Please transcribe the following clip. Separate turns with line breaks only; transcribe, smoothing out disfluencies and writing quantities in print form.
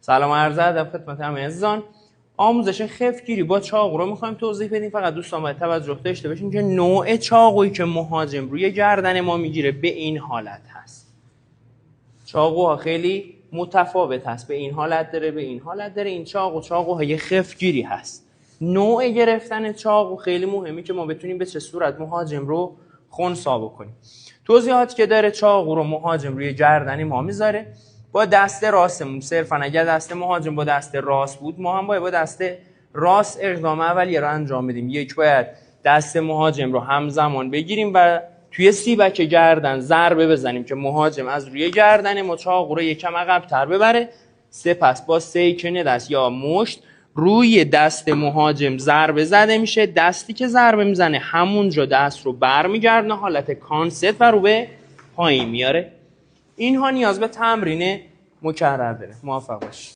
سلام عرض ادب خدمت همه عزیزان. آموزش خفتگیری با چاقو رو میخوایم توضیح بدیم. فقط دوستان باید توجه داشته باشین که نوع چاقویی که مهاجم روی گردن ما میگیره به این حالت هست. چاقوها خیلی متفاوت هست، به این حالت داره، به این حالت داره. این چاقوهای خفتگیری هست. نوع گرفتن چاقو خیلی مهمه که ما بتونیم به چه صورت مهاجم رو خنثی بکنیم. توضیحاتی که داره، چاقو رو مهاجم روی گردن ما میذاره با دست راستمون. صرفا اگر دست مهاجم با دست راست بود، ما هم باید با دست راست اقدام اولیه رو انجام بدیم. یک، باید دست مهاجم رو همزمان بگیریم و توی سیبک گردن ضربه بزنیم که مهاجم از روی گردن ما چاقو رو یکم عقب‌تر ببره. سپس با سیکن دست یا مشت روی دست مهاجم ضربه زده میشه. دستی که ضربه میزنه همونجا دست رو برمیگردونه، حالت کانست و رو به پایین میاره. اینها نیاز به تمرین مکرر داره. موفق باشید.